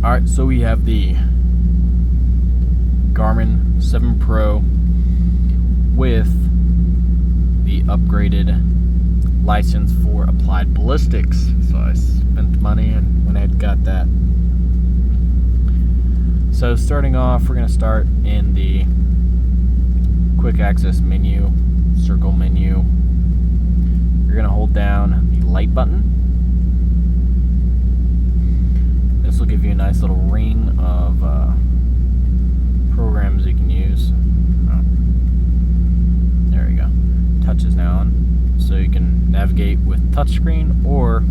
Alright, so we have the Garmin 7 Pro with the upgraded license for applied ballistics. So I spent money and went ahead and got that. So starting off, we're going to start in the quick access menu, circle menu. You're going to hold down the light button. This will give you a nice little ring of programs you can use. There we go. Touch is now on. So you can navigate with touchscreen, or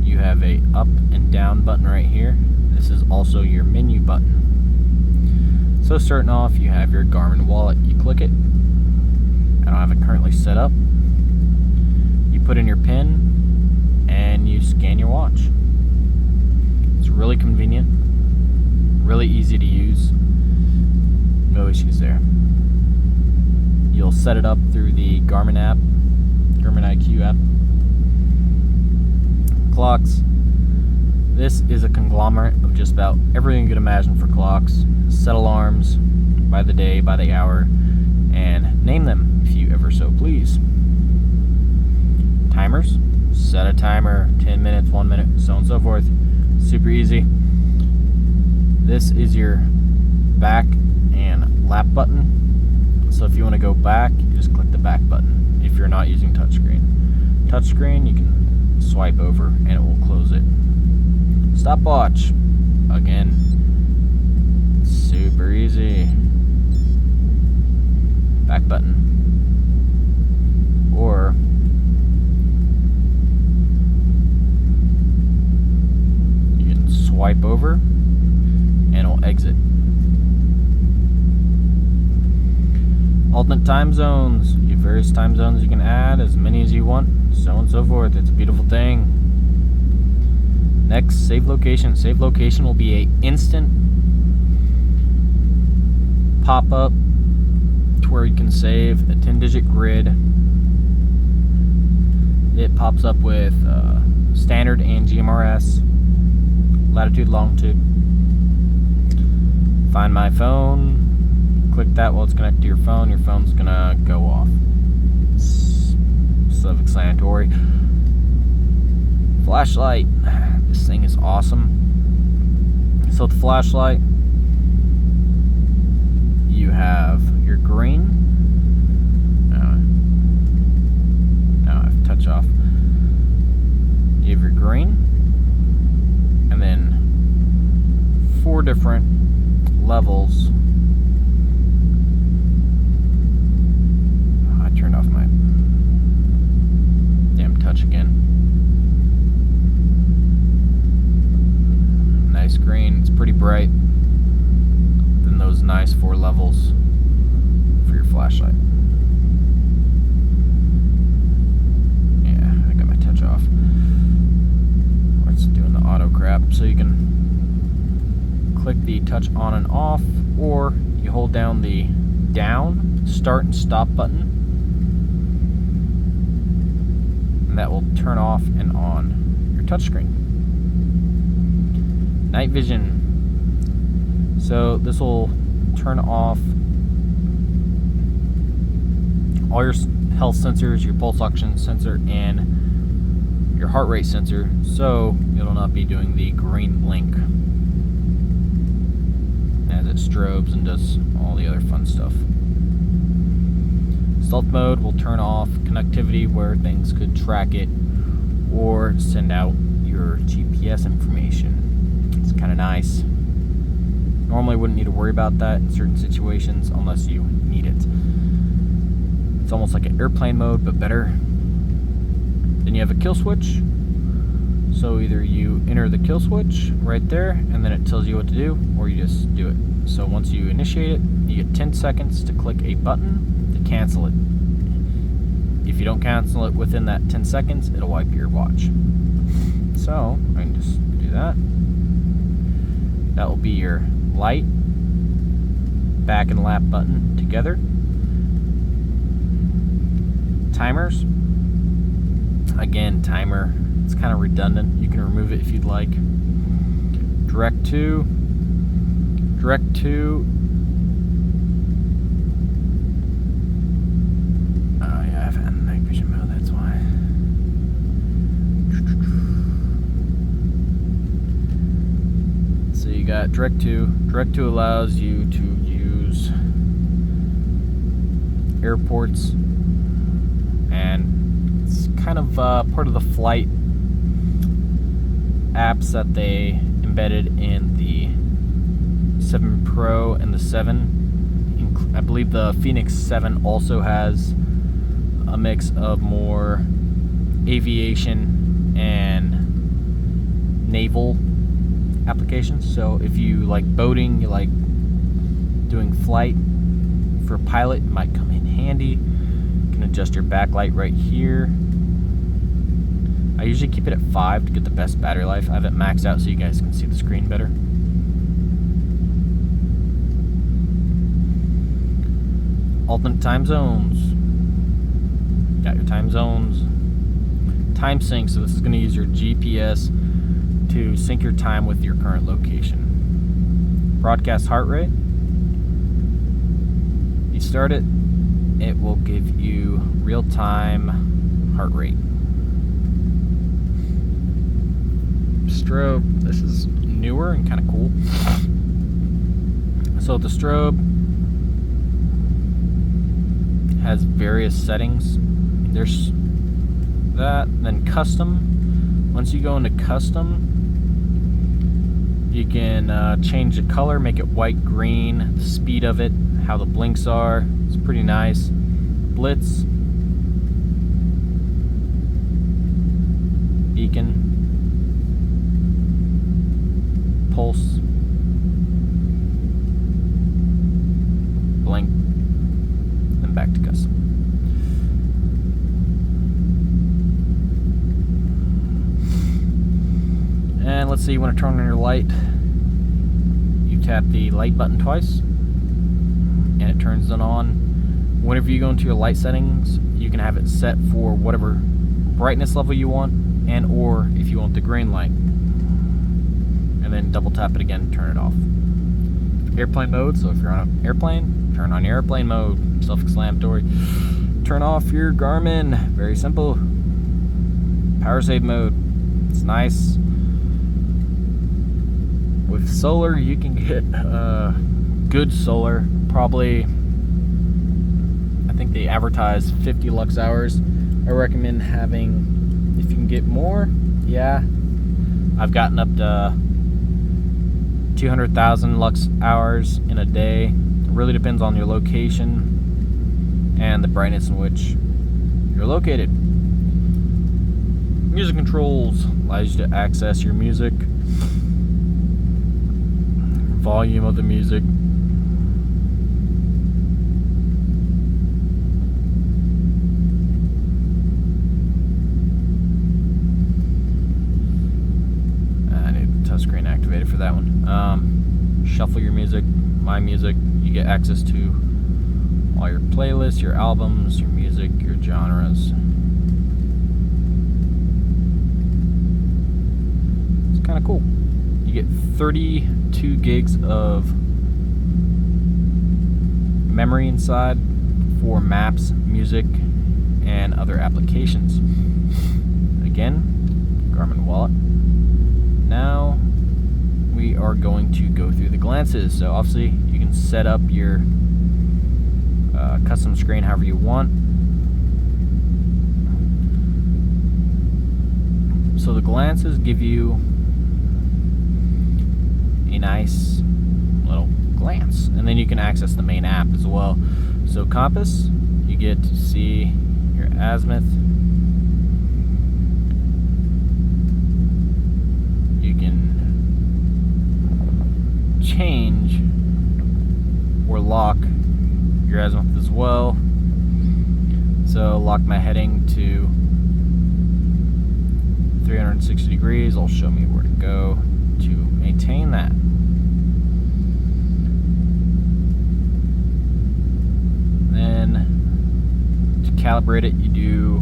you have a up and down button right here. This is also your menu button. So starting off, you have your Garmin wallet. You click it. I don't have it currently set up. You put in your PIN and you scan your watch. It's really convenient, really easy to use, no issues there. You'll set it up through the Garmin app, Garmin IQ app. Clocks. This is a conglomerate of just about everything you could imagine for clocks. Set alarms by the day, by the hour, and name them if you ever so please. Timers. Set a timer, 10 minutes, 1 minute, so on and so forth. Super easy. This is your back and lap button. So if you want to go back, you just click the back button if you're not using touchscreen. Touchscreen, you can swipe over and it will close it. Stopwatch. Again, super easy. Back button. Or swipe over and it'll exit. Alternate time zones. You have various time zones you can add, as many as you want, so on and so forth. It's a beautiful thing. Next, save location. Save location will be a instant pop-up to where you can save a 10-digit grid. It pops up with standard and GMRS. Latitude, longitude. Find my phone. Click that while it's connected to your phone. Your phone's gonna go off. Self-explanatory. Flashlight. This thing is awesome. So with the flashlight, you have your green. Now I have to touch off. You have your green. And then 4 different levels. I turned off my damn touch again. Nice green. It's pretty bright. Then those nice 4 levels for your flashlight. Yeah, I got my touch off. It's doing the auto crap, so you can click the touch on and off, or you hold down the down start and stop button, and that will turn off and on your touchscreen. Night vision. So this will turn off all your health sensors, your pulse oxygen sensor, and your heart rate sensor, so it'll not be doing the green blink as it strobes and does all the other fun stuff. Stealth mode will turn off connectivity where things could track it or send out your GPS information. It's kind of nice. Normally wouldn't need to worry about that in certain situations unless you need it. It's almost like an airplane mode, but better. Then you have a kill switch. So either you enter the kill switch right there and then it tells you what to do, or you just do it. So once you initiate it, you get 10 seconds to click a button to cancel it. If you don't cancel it within that 10 seconds, it'll wipe your watch. So I can just do that. That will be your light, back and lap button together. Timers. Again, timer. It's kind of redundant. You can remove it if you'd like. Direct to. Oh yeah, I've had night vision mode, that's why. So you got direct to. Direct to allows you to use airports, and it's kind of part of the flight apps that they embedded in the 7 Pro and the 7. I believe the Phoenix 7 also has a mix of more aviation and naval applications. So if you like boating, you like doing flight, for a pilot it might come in handy. You can adjust your backlight right here. I usually keep it at 5 to get the best battery life. I have it maxed out so you guys can see the screen better. Alternate time zones. Got your time zones. Time sync, so this is going to use your GPS to sync your time with your current location. Broadcast heart rate. You start it, it will give you real-time heart rate. Strobe, this is newer and kind of cool. So the strobe has various settings. There's that, then custom. Once you go into custom, you can change the color, make it white, green, the speed of it, how the blinks are. It's pretty nice. Blitz, beacon, pulse, blink, and back to custom. And let's say you want to turn on your light. You tap the light button twice, and it turns it on. Whenever you go into your light settings, you can have it set for whatever brightness level you want, and or if you want the green light. And then double tap it again and turn it off. Airplane mode, so if you're on an airplane, turn on your airplane mode. Self-explanatory. Turn off your Garmin. Very simple. Power save mode. It's nice. With solar, you can get good solar. Probably, I think they advertise 50 lux hours. I recommend having, if you can get more, yeah. I've gotten up to 200,000 lux hours in a day. It really depends on your location and the brightness in which you're located. Music controls allows you to access your music, volume of the music. I need touchscreen activated for that one. Shuffle your music, my music. You get access to all your playlists, your albums, your music, your genres. It's kind of cool. You get 32 gigs of memory inside for maps, music, and other applications. Again, Garmin wallet. Now we are going to go through the glances. So obviously you can set up your custom screen however you want. So the glances give you a nice little glance, and then you can access the main app as well. So compass, you get to see your azimuth. You can change or lock your azimuth as well. So lock my heading to 360 degrees. It'll show me where to go to maintain that. Then to calibrate it, you do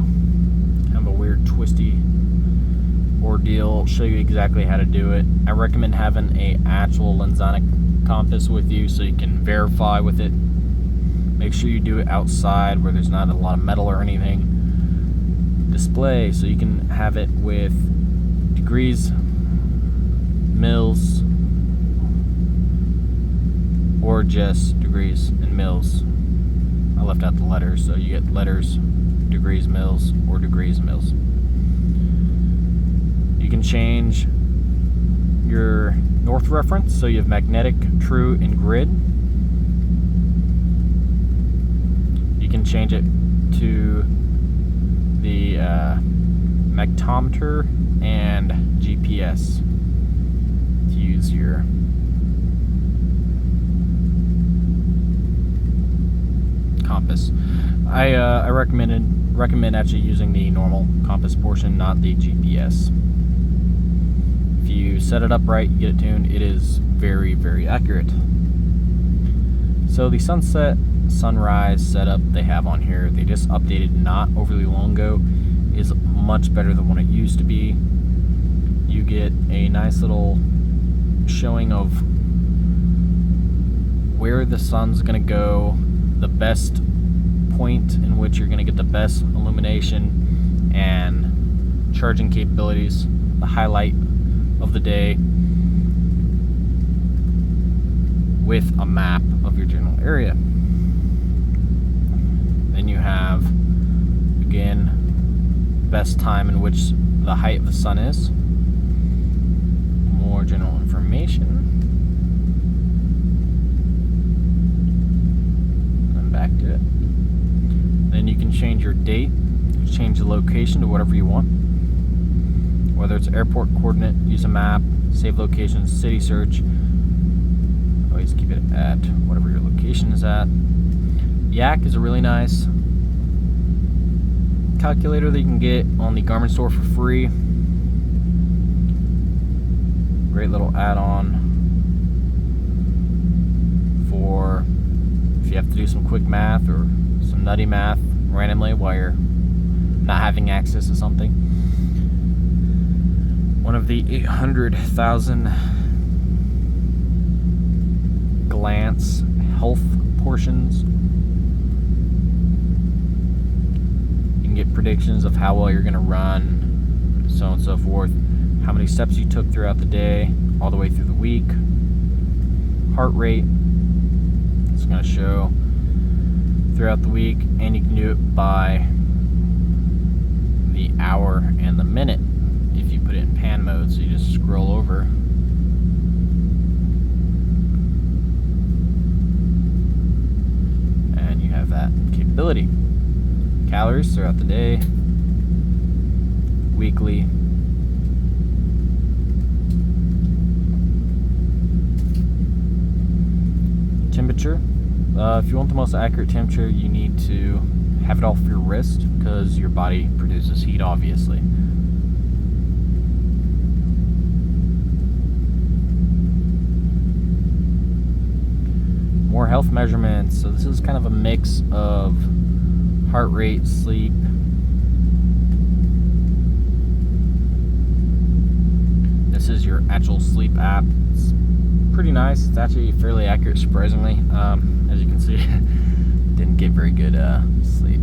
kind of a weird twisty will show you exactly how to do it. I recommend having a actual Lensonic compass with you so you can verify with it. Make sure you do it outside where there's not a lot of metal or anything. Display, so you can have it with degrees, mils, or just degrees and mils. I left out the letters, so you get letters, degrees, mils, or degrees, mils. You can change your north reference, so you have magnetic, true, and grid. You can change it to the magnetometer and GPS to use your compass. I recommend actually using the normal compass portion, not the GPS. If you set it up right, you get it tuned, it is very, very accurate. So the sunset, sunrise setup they have on here, they just updated not overly long ago, is much better than what it used to be. You get a nice little showing of where the sun's going to go, the best point in which you're going to get the best illumination and charging capabilities, the highlight of the day, with a map of your general area. Then you have, again, best time in which the height of the sun is, more general information, and back to it. Then you can change your date, change the location to whatever you want, whether it's airport coordinate, use a map, save location, city search. Always keep it at whatever your location is at. Yak is a really nice calculator that you can get on the Garmin store for free. Great little add-on for if you have to do some quick math or some nutty math randomly while you're not having access to something. One of the 800,000 glance health portions. You can get predictions of how well you're going to run, so on and so forth. How many steps you took throughout the day, all the way through the week. Heart rate. It's going to show throughout the week, and you can do it by the hour and the minute if you put it in pan mode. So you just scroll over. And you have that capability. Calories throughout the day, weekly. Temperature. If you want the most accurate temperature, you need to have it off your wrist because your body produces heat, obviously. More health measurements. So this is kind of a mix of heart rate, sleep, this is your actual sleep app. It's pretty nice. It's actually fairly accurate, surprisingly. As you can see, didn't get very good sleep.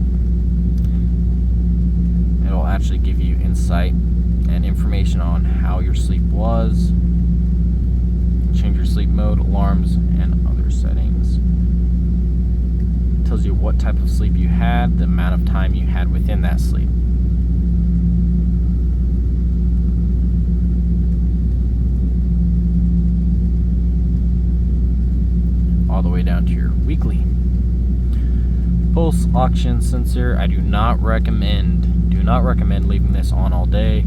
It'll actually give you insight and information on how your sleep was, change your sleep mode, alarms, and other settings. It tells you what type of sleep you had, the amount of time you had within that sleep. All the way down to your weekly. Pulse oxygen sensor, I do not recommend leaving this on all day.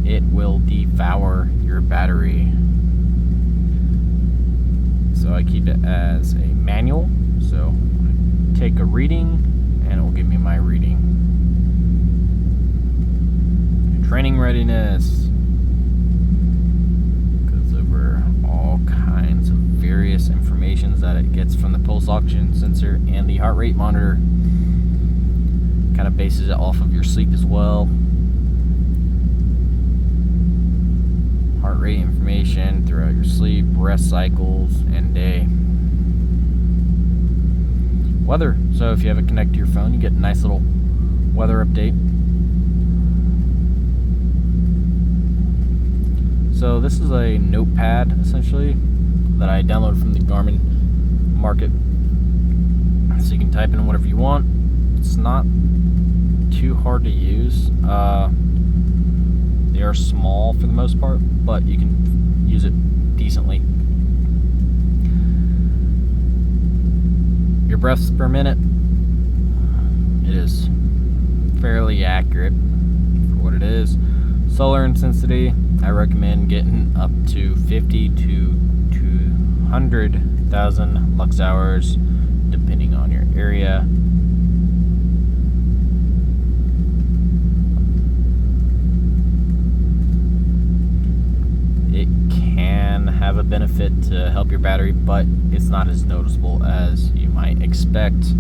It will devour your battery. So I keep it as a manual. So I take a reading and it will give me my reading. Training readiness goes over all kinds of various informations that it gets from the pulse oxygen sensor and the heart rate monitor. Kind of bases it off of your sleep as well. rest cycles, and day. Weather. So if you have it connected to your phone, you get a nice little weather update. So this is a notepad, essentially, that I downloaded from the Garmin Market. So you can type in whatever you want. It's not too hard to use. They are small for the most part, but you can use it decently. Your breaths per minute. It is fairly accurate for what it is. Solar intensity, I recommend getting up to 50 to 200,000 lux hours, depending on your area. It can have a benefit to help your battery, but it's not as noticeable as you might expect.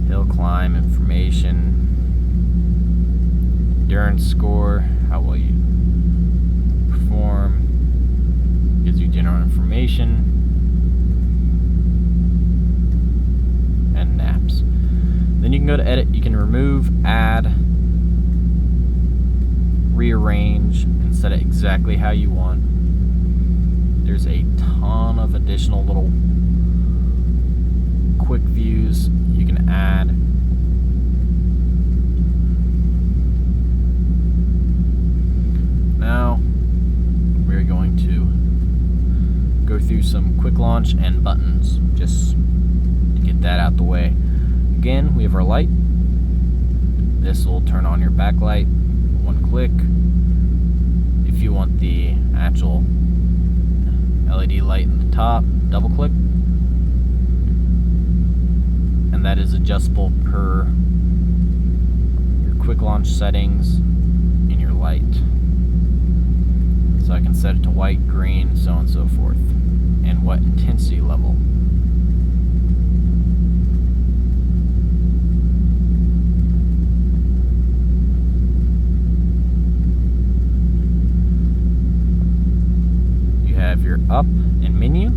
Hill climb information, endurance score, how well you perform, gives you general information, and naps. Then you can go to edit. You can remove, add, rearrange, and set it exactly how you want. There's a ton of additional little quick views you can add. Now we're going to go through some quick launch and buttons just to get that out the way. Again, we have our light. This will turn on your backlight. One click. If you want the actual LED light in the top, double click. And that is adjustable per your quick launch settings in your light. So I can set it to white, green, so on and so forth, and what intensity level. You have your up and menu.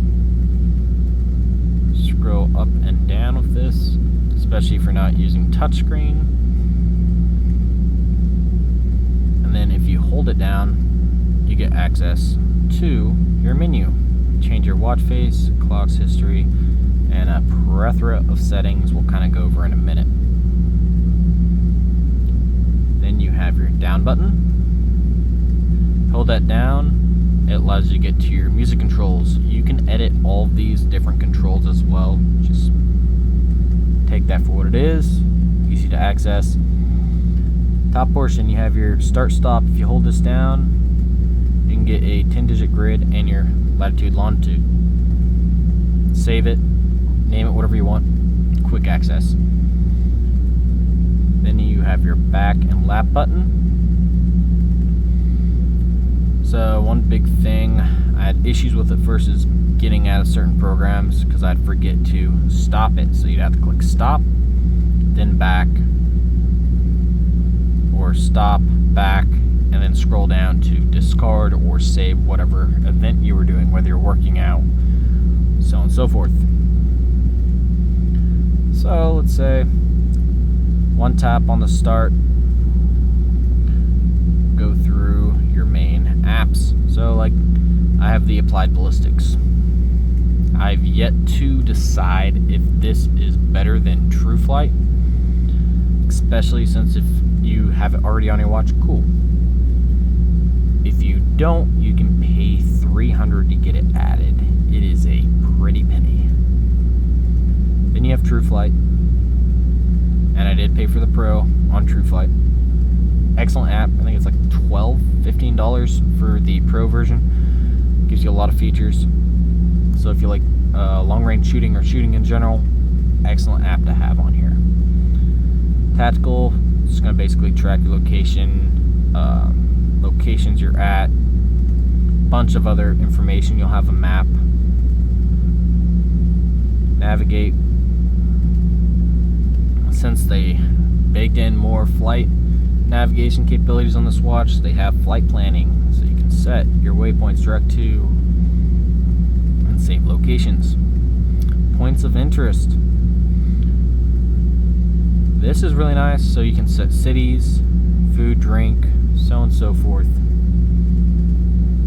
Scroll up and down with this, especially if you're not using touchscreen. And then if you hold it down, you get access to your menu. Change your watch face, clock's history, and a plethora of settings we'll kind of go over in a minute. Then you have your down button. Hold that down. It allows you to get to your music controls. You can edit all of these different controls as well. Just take that for what it is. Easy to access. Top portion, you have your start stop. If you hold this down, you can get a 10-digit grid and your latitude, longitude. Save it, name it whatever you want. Quick access. Then you have your back and lap button. So one big thing I had issues with at first is getting out of certain programs because I'd forget to stop it. So you'd have to click stop, then back, or stop, back, and then scroll down to discard or save whatever event you were doing, whether you're working out, so on and so forth. So let's say one tap on the start, go through your main apps. So like I have the applied ballistics. I've yet to decide if this is better than TrueFlight, especially since if you have it already on your watch, cool. If you don't, you can pay $300 to get it added. It is a pretty penny. Then you have TrueFlight, and I did pay for the Pro on TrueFlight. Excellent app. I think it's like $15 for the Pro version. Gives you a lot of features. So if you like long-range shooting or shooting in general, excellent app to have on here. Tactical, it's going to basically track your location, locations you're at, bunch of other information. You'll have a map. Navigate. Since they baked in more flight navigation capabilities on this watch, they have flight planning, so you can set your waypoints direct to and save locations. Points of interest. This is really nice, so you can set cities, food, drink, so on and so forth.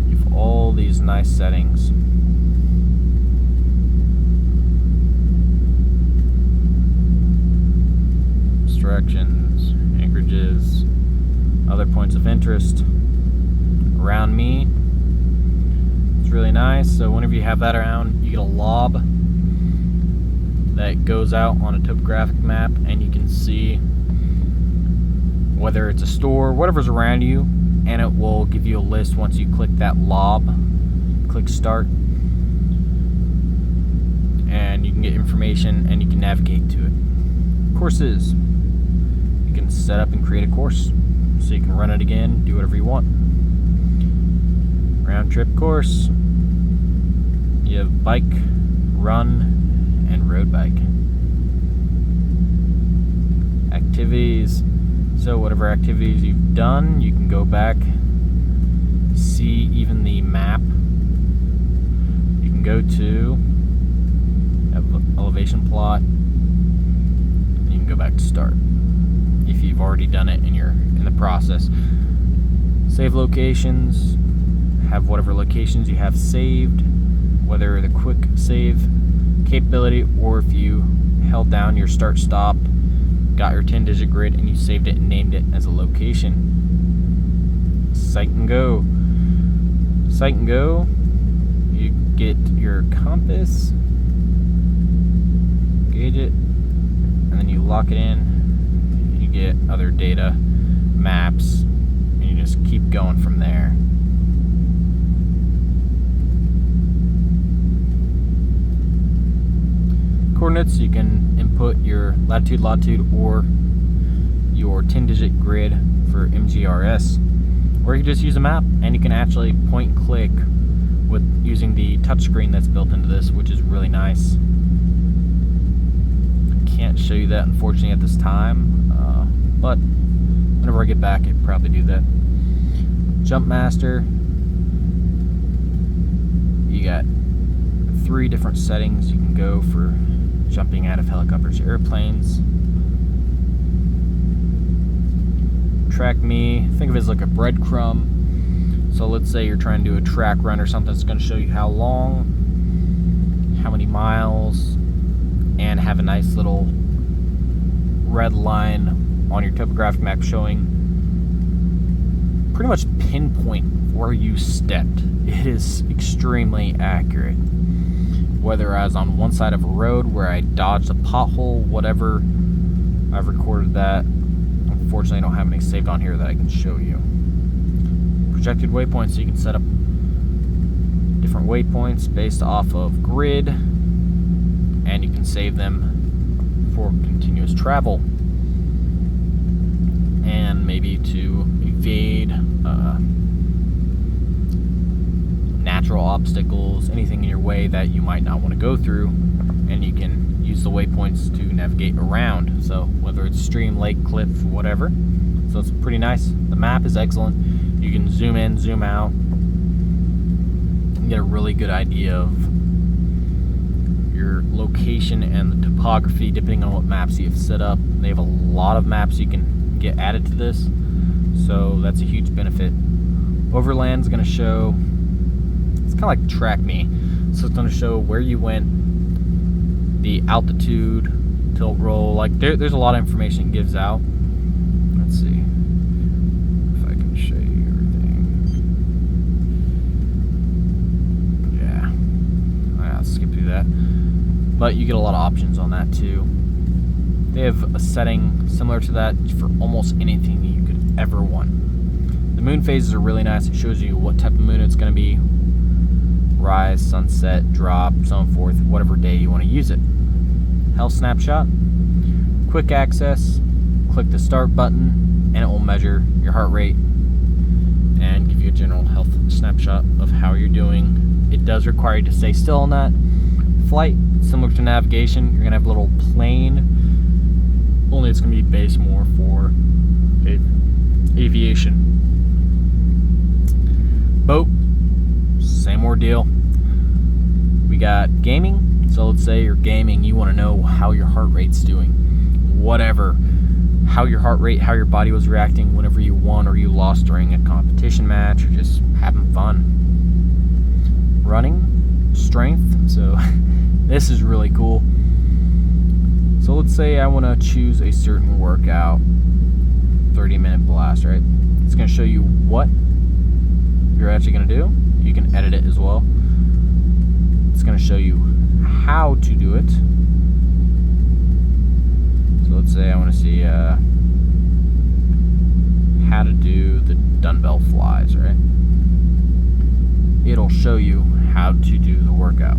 You have all these nice settings. Directions, anchorages, other points of interest around me. It's really nice. So whenever you have that around, you get a lob that goes out on a topographic map, and you can see whether it's a store, whatever's around you, and it will give you a list once you click that lob. Click start, and you can get information and you can navigate to it. Courses. You can set up and create a course so you can run it again, do whatever you want. Round trip course. You have bike, run, and road bike. Activities. So whatever activities you've done, you can go back, see even the map. You can go to elevation plot, and you can go back to start if you've already done it and you're in the process. Save locations, have whatever locations you have saved, whether the quick save capability or if you held down your start stop, got your 10-digit grid, and you saved it and named it as a location. Sight and go. Sight and go, you get your compass, gauge it, and then you lock it in. You get other data, maps, and you just keep going from there. Coordinates, you can input your latitude, longitude, or your 10-digit grid for MGRS, or you can just use a map, and you can actually point and click with using the touchscreen that's built into this, which is really nice. Can't show you that unfortunately at this time, but whenever I get back, I'd probably do that. Jump Master, you got 3 different settings you can go for jumping out of helicopters, airplanes. Track me, think of it as like a breadcrumb. So let's say you're trying to do a track run or something that's going to show you how long, how many miles, and have a nice little red line on your topographic map showing pretty much pinpoint where you stepped. It is extremely accurate. Whether I was on one side of a road where I dodged a pothole, whatever, I've recorded that. Unfortunately, I don't have any saved on here that I can show you. Projected waypoints, so you can set up different waypoints based off of grid, and you can save them for continuous travel, and maybe to evade natural obstacles, anything in your way that you might not want to go through, and you can use the waypoints to navigate around. So whether it's stream, lake, cliff, whatever. So it's pretty nice. The map is excellent. You can zoom in, zoom out, and get a really good idea of your location and the topography depending on what maps you have set up. They have a lot of maps you can get added to this, so that's a huge benefit. Overland's going to show, it's kind of like Track Me, so it's going to show where you went, the altitude, tilt roll, like there's a lot of information it gives out. Let's see if I can show you everything. Yeah, I'll skip through that, but you get a lot of options on that too. They have a setting similar to that for almost anything you could ever want. The moon phases are really nice. It shows you what type of moon it's going to be, rise, sunset, drop, so on forth, whatever day you want to use it. Health snapshot, quick access, click the start button, and it will measure your heart rate and give you a general health snapshot of how you're doing. It does require you to stay still on that. Flight, similar to navigation, you're going to have a little plane, only it's going to be based more for aviation. boat, same ordeal. We got gaming. So let's say you're gaming, you want to know how your heart rate's doing. Whatever. How your heart rate, how your body was reacting whenever you won or you lost during a competition match, or just having fun. Running, strength. So this is really cool. So let's say I want to choose a certain workout, 30-minute blast, right? It's going to show you what you're actually going to do. You can edit it as well. It's going to show you how to do it. So let's say I want to see how to do the dumbbell flies, right? It'll show you how to do the workout.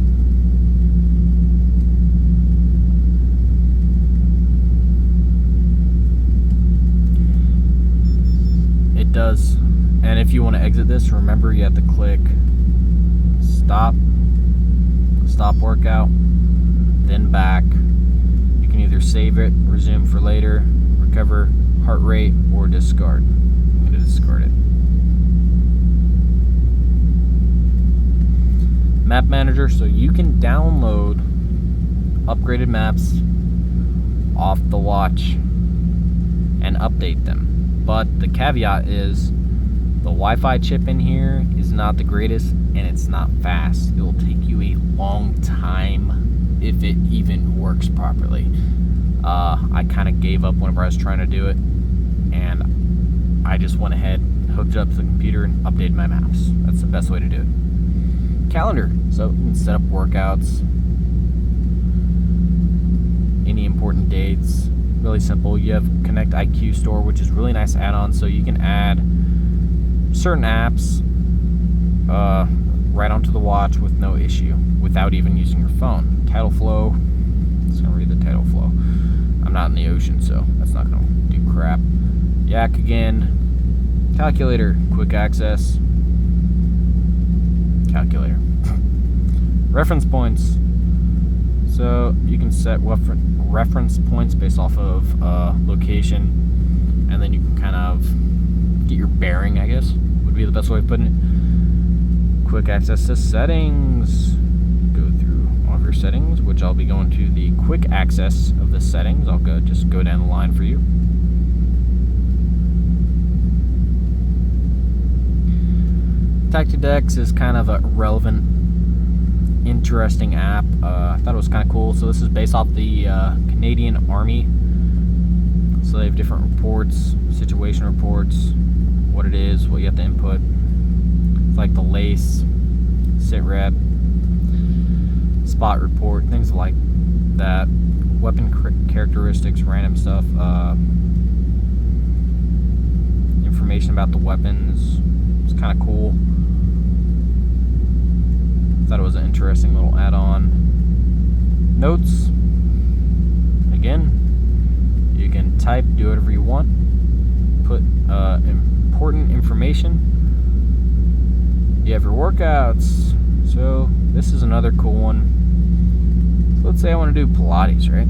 It does. And if you want to exit this, remember you have to click stop workout, then back. You can either save it, resume for later, recover heart rate, or discard. I'm going to discard it. Map manager, so you can download upgraded maps off the watch and update them. But the caveat is the Wi-Fi chip in here is not the greatest, and it's not fast. It will take you a long time if it even works properly. I kind of gave up whenever I was trying to do it, and I just went ahead, hooked it up to the computer, and updated my maps. That's the best way to do it. Calendar, so you can set up workouts, any important dates. Really simple. You have Connect IQ Store, which is really nice add-on, so you can add certain apps right onto the watch with no issue without even using your phone. Tidal flow, it's gonna read the tidal flow. I'm not in the ocean, so that's not gonna do crap. Yak again. Calculator, quick access. Calculator. Reference points. So you can set reference points based off of location, and then you can kind of get your bearing, I guess, would be the best way of putting it. Quick access to settings. Go through all of your settings, which I'll be going to the quick access of the settings. I'll just go down the line for you. Tactix is kind of a relevant, interesting app. I thought it was kind of cool. So this is based off the Canadian Army. So they have different reports, situation reports, what it is, what you have to input. It's like the LACE, sit rep, spot report, things like that. Weapon characteristics, random stuff, information about the weapons. It's kind of cool. Thought it was an interesting little add-on. Notes. Again, you can type, do whatever you want. Put important information. You have your workouts. So this is another cool one. So let's say I want to do Pilates, right?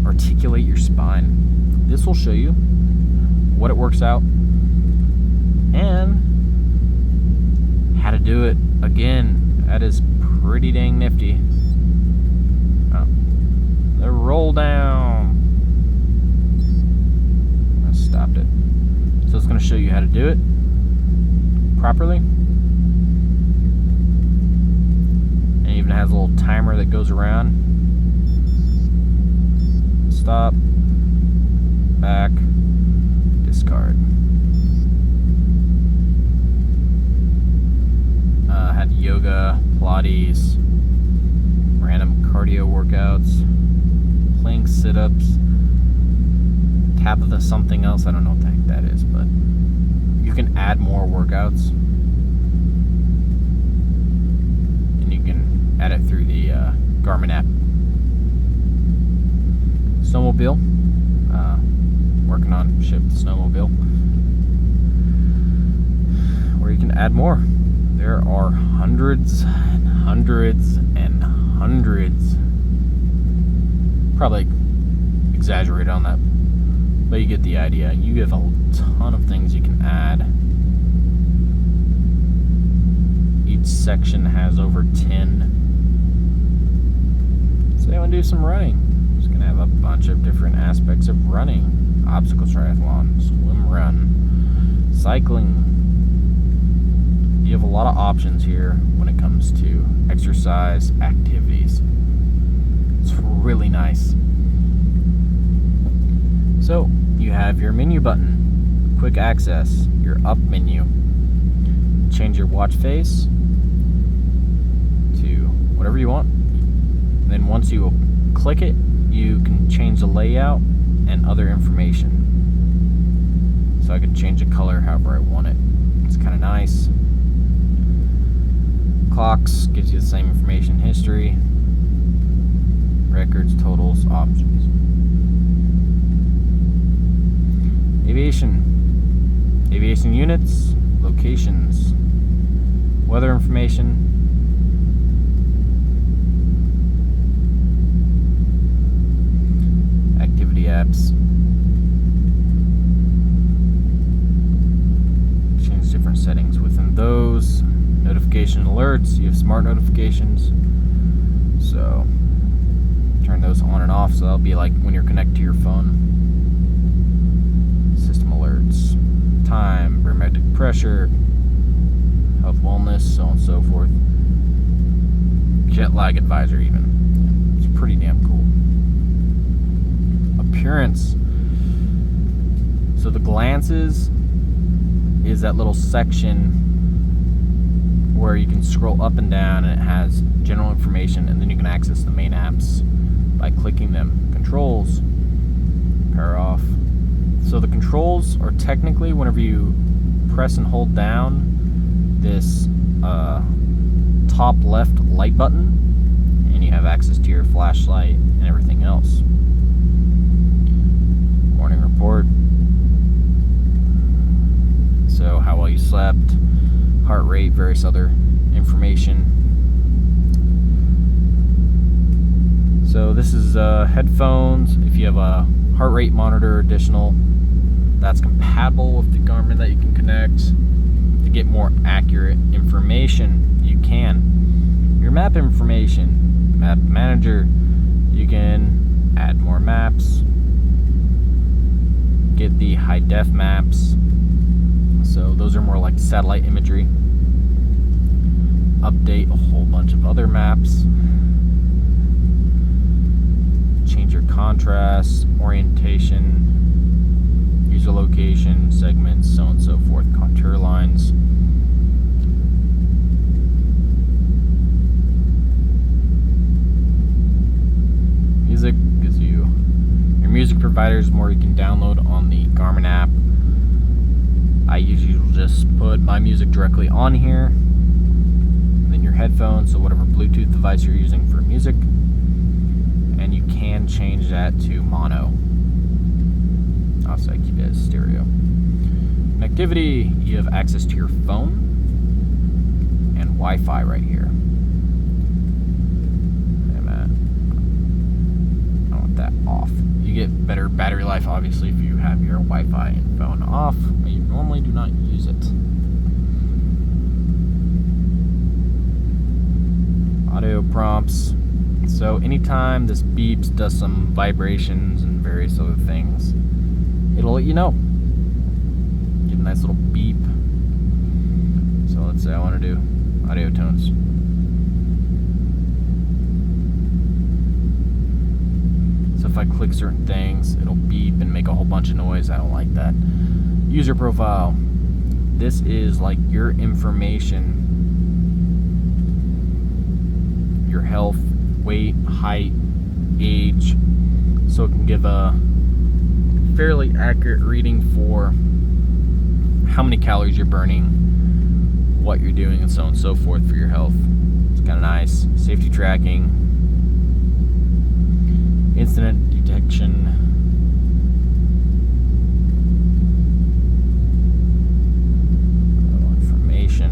Articulate your spine. This will show you what it works out and how to do it. Again, that is pretty dang nifty. Oh, the roll down. I stopped it. So it's going to show you how to do it properly. And it even has a little timer that goes around. Stop. Back. Discard. Had yoga, Pilates, random cardio workouts, plank sit-ups, Tabitha something else. I don't know what the heck that is, but you can add more workouts, and you can add it through the Garmin app. Snowmobile, working on Shift Snowmobile, where you can add more. There are hundreds and hundreds and hundreds. Probably exaggerate on that, but you get the idea. You have a ton of things you can add. each section has over 10. So I want to do some running. I'm just going to have a bunch of different aspects of running. Obstacle triathlon, swim run, cycling. You have a lot of options here when it comes to exercise activities. It's really nice. So you have your menu button, quick access, your up menu. Change your watch face to whatever you want. And then once you click it, you can change the layout and other information. So I can change the color however I want it. It's kind of nice. Clocks gives you the same information: history, records, totals, options. Aviation units, locations, weather information, activity apps. Change different settings within those. Notification alerts, you have smart notifications, so turn those on and off, so that'll be like when you're connected to your phone. System alerts, time, barometric pressure, health, wellness, so on and so forth. Jet lag advisor even. It's pretty damn cool. Appearance. So the glances is that little section where you can scroll up and down, and it has general information, and then you can access the main apps by clicking them. Controls, power off. So the controls are technically whenever you press and hold down this top left light button, and you have access to your flashlight and everything else. Morning report. So how well you slept, heart rate, various other information. So this is headphones. If you have a heart rate monitor additional that's compatible with the Garmin that you can connect to get more accurate information, you can. Your map information, map manager, you can add more maps, get the high def maps. So those are more like satellite imagery. Update a whole bunch of other maps. Change your contrast, orientation, user location, segments, so on and so forth, contour lines. Music gives you your music providers, more you can download on the Garmin app. I usually just put my music directly on here, and then your headphones, so whatever Bluetooth device you're using for music, and you can change that to mono. Also, I keep it as stereo. Connectivity, you have access to your phone and Wi-Fi right here. I want that off. You get better battery life, obviously, if you have your Wi-Fi and phone off. You normally do not use it. Audio prompts. So anytime this beeps, does some vibrations and various other things, it'll let you know. Get a nice little beep. So let's say I want to do audio tones. So if I click certain things, it'll beep and make a whole bunch of noise. I don't like that. User profile. This is like your information, your health, weight, height, age, so it can give a fairly accurate reading for how many calories you're burning, what you're doing, and so on and so forth for your health. It's kind of nice. Safety tracking, incident detection, information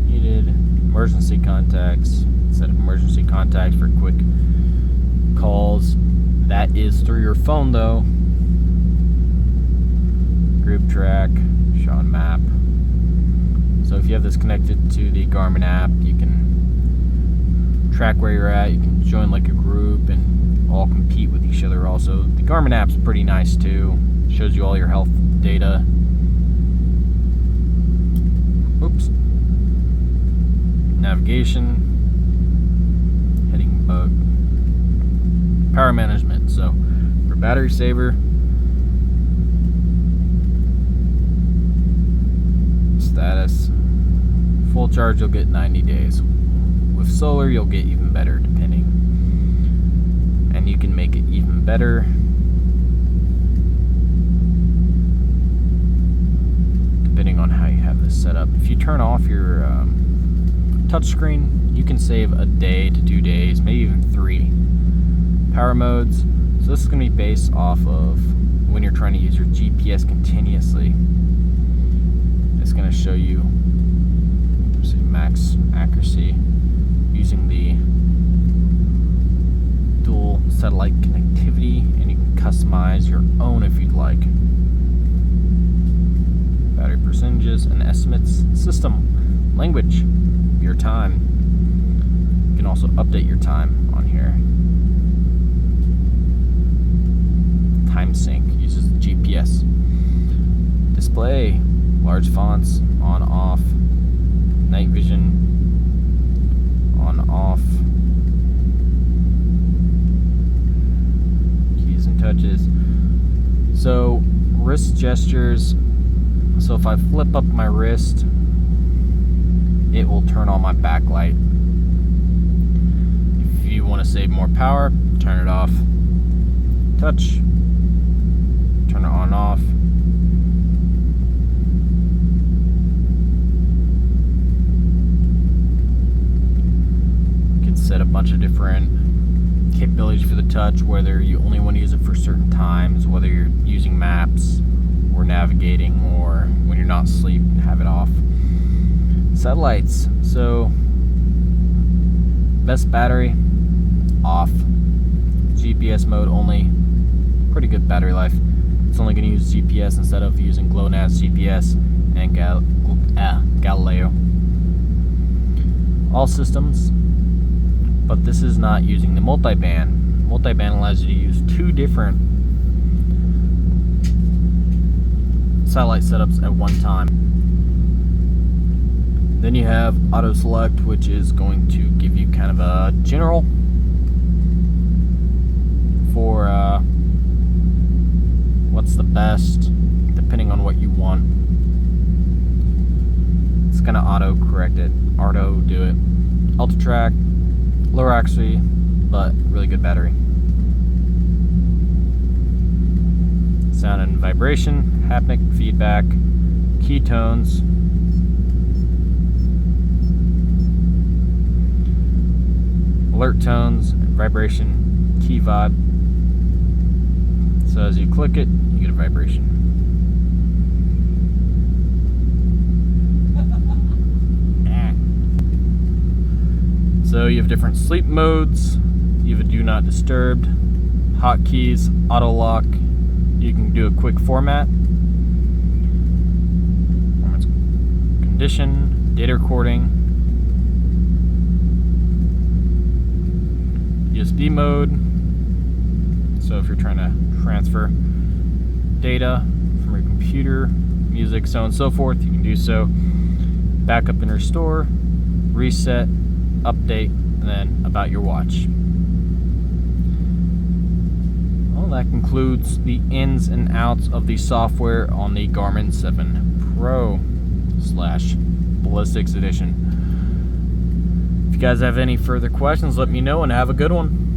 needed, emergency contacts. Set up emergency contacts for quick calls. That is through your phone though. Group track, show on map. So if you have this connected to the Garmin app, you can track where you're at. You can join like a group and all compete with each other. Also, the Garmin app's pretty nice too. Shows you all your health data. Oops. Navigation, heading bug, power management. So for battery saver, status, full charge you'll get 90 days. With solar you'll get even better depending. And you can make it even better depending on how you have this set up. If you turn off your touchscreen, you can save a day to 2 days, maybe even 3. Power modes. So this is going to be based off of when you're trying to use your GPS continuously. It's going to show you, say, max accuracy using the dual satellite connectivity, and you can customize your own if you'd like. Battery percentages and estimates. System, language, your time. You can also update your time on here. Time sync uses the GPS. Display, large fonts, on, off. Night vision, on, off. Keys and touches. So, wrist gestures. So if I flip up my wrist, it will turn on my backlight. If you want to save more power, turn it off. Touch, turn it on and off. You can set a bunch of different capabilities for the touch, whether you only want to use it for certain times, whether you're using maps or navigating, or when you're not asleep, have it off. Satellites. So best battery, off. GPS mode only. Pretty good battery life. It's only going to use GPS instead of using GLONASS GPS and Galileo. All systems, but this is not using the multiband. Multiband allows you to use 2 different satellite setups at one time. Then you have auto select, which is going to give you kind of a general for what's the best depending on what you want. It's gonna auto correct it, auto do it. Ultra track, lower accuracy, but really good battery. Sound and vibration, haptic feedback, keytones, alert tones, vibration, key vibe. So as you click it, you get a vibration. So you have different sleep modes. You have a do not disturb, hotkeys, auto lock. You can do a quick format, condition, data recording, USB mode. So if you're trying to transfer data from your computer, music, so on and so forth, you can do so. Backup and restore, reset, update, and then about your watch. Well, that concludes the ins and outs of the software on the Garmin 7 Pro / Ballistics Edition. If you guys have any further questions, let me know, and have a good one.